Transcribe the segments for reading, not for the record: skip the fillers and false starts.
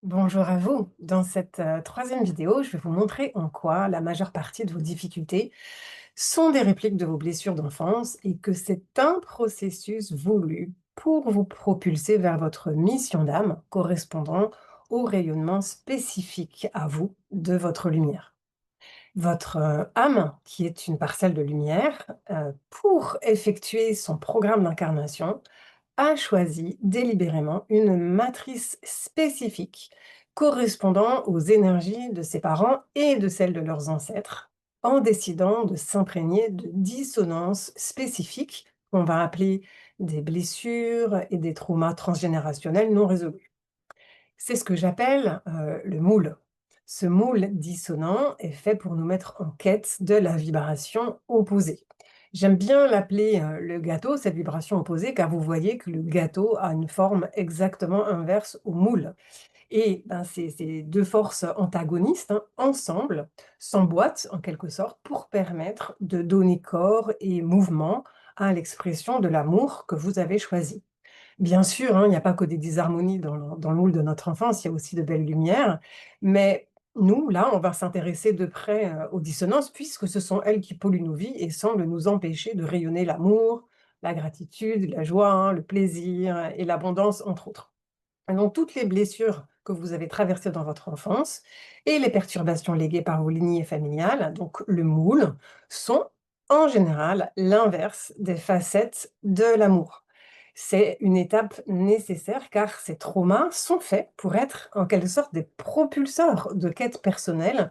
Bonjour à vous. Dans cette troisième vidéo, je vais vous montrer en quoi la majeure partie de vos difficultés sont des répliques de vos blessures d'enfance et que c'est un processus voulu pour vous propulser vers votre mission d'âme correspondant au rayonnement spécifique à vous de votre lumière. Votre âme, qui est une parcelle de lumière, pour effectuer son programme d'incarnation, a choisi délibérément une matrice spécifique correspondant aux énergies de ses parents et de celles de leurs ancêtres, en décidant de s'imprégner de dissonances spécifiques qu'on va appeler des blessures et des traumas transgénérationnels non résolus. C'est ce que j'appelle le moule. Ce moule dissonant est fait pour nous mettre en quête de la vibration opposée. J'aime bien l'appeler le gâteau, cette vibration opposée, car vous voyez que le gâteau a une forme exactement inverse au moule. Et ben, ces deux forces antagonistes, hein, ensemble, s'emboîtent en quelque sorte pour permettre de donner corps et mouvement à l'expression de l'amour que vous avez choisi. Bien sûr, hein, il n'y a pas que des disharmonies dans le moule de notre enfance, il y a aussi de belles lumières. Mais nous, là, on va s'intéresser de près, aux dissonances puisque ce sont elles qui polluent nos vies et semblent nous empêcher de rayonner l'amour, la gratitude, la joie, hein, le plaisir et l'abondance, entre autres. Et donc toutes les blessures que vous avez traversées dans votre enfance et les perturbations léguées par vos lignées familiales, donc le moule, sont en général l'inverse des facettes de l'amour. C'est une étape nécessaire car ces traumas sont faits pour être en quelque sorte des propulseurs de quêtes personnelles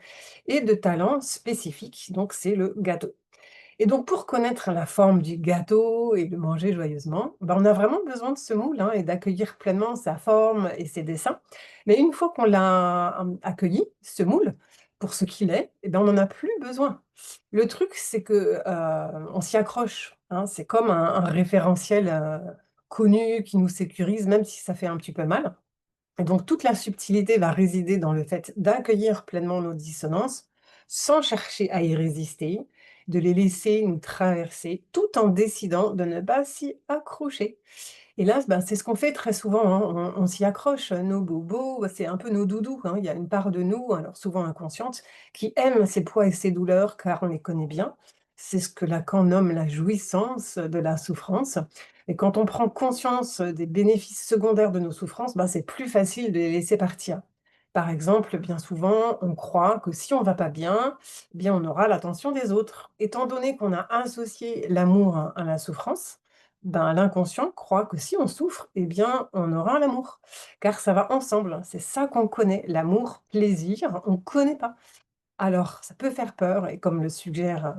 et de talents spécifiques. Donc c'est le gâteau. Et donc pour connaître la forme du gâteau et le manger joyeusement, ben, on a vraiment besoin de ce moule, hein, et d'accueillir pleinement sa forme et ses dessins. Mais une fois qu'on l'a, accueilli, ce moule, pour ce qu'il est, et ben, on n'en a plus besoin. Le truc, c'est que, on s'y accroche, hein. C'est comme un référentiel, connu qui nous sécurise, même si ça fait un petit peu mal. Et donc toute la subtilité va résider dans le fait d'accueillir pleinement nos dissonances, sans chercher à y résister, de les laisser nous traverser, tout en décidant de ne pas s'y accrocher. Et là, ben, c'est ce qu'on fait très souvent, hein, on s'y accroche, nos bobos, bah, c'est un peu nos doudous, hein. Il y a une part de nous, alors souvent inconsciente, qui aime ces poids et ces douleurs car on les connaît bien. C'est ce que Lacan nomme la jouissance de la souffrance. Et quand on prend conscience des bénéfices secondaires de nos souffrances, ben, c'est plus facile de les laisser partir. Par exemple, bien souvent, on croit que si on va pas bien, eh bien on aura l'attention des autres. Étant donné qu'on a associé l'amour à la souffrance, ben, l'inconscient croit que si on souffre, eh bien, on aura l'amour, car ça va ensemble. C'est ça qu'on connaît, l'amour, plaisir, on ne connaît pas. Alors, ça peut faire peur et comme le suggère,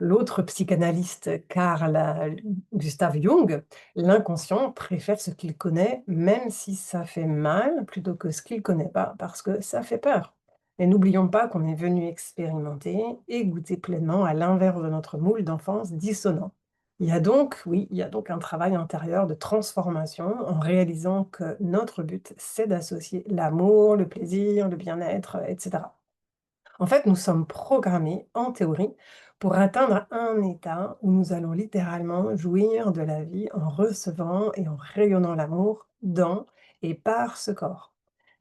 l'autre psychanalyste Carl, Gustav Jung, l'inconscient préfère ce qu'il connaît, même si ça fait mal, plutôt que ce qu'il ne connaît pas, parce que ça fait peur. Et n'oublions pas qu'on est venu expérimenter et goûter pleinement à l'inverse de notre moule d'enfance dissonant. Il y a donc, oui, il y a donc un travail intérieur de transformation en réalisant que notre but, c'est d'associer l'amour, le plaisir, le bien-être, etc. En fait, nous sommes programmés, en théorie, pour atteindre un état où nous allons littéralement jouir de la vie en recevant et en rayonnant l'amour dans et par ce corps.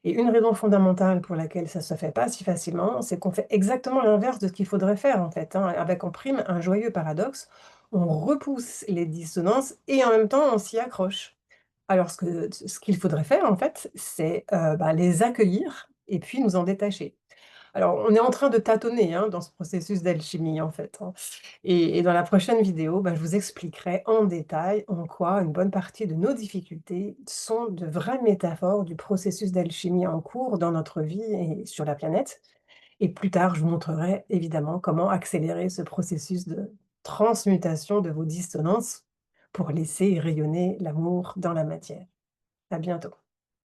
Et une raison fondamentale pour laquelle ça se fait pas si facilement, c'est qu'on fait exactement l'inverse de ce qu'il faudrait faire en fait, hein, avec en prime un joyeux paradoxe. On repousse les dissonances et en même temps on s'y accroche. Alors ce qu'il faudrait faire en fait, c'est bah, les accueillir et puis nous en détacher. Alors, on est en train de tâtonner, hein, dans ce processus d'alchimie, en fait, hein. Et dans la prochaine vidéo, bah, je vous expliquerai en détail en quoi une bonne partie de nos difficultés sont de vraies métaphores du processus d'alchimie en cours dans notre vie et sur la planète. Et plus tard, je vous montrerai évidemment comment accélérer ce processus de transmutation de vos dissonances pour laisser rayonner l'amour dans la matière. À bientôt.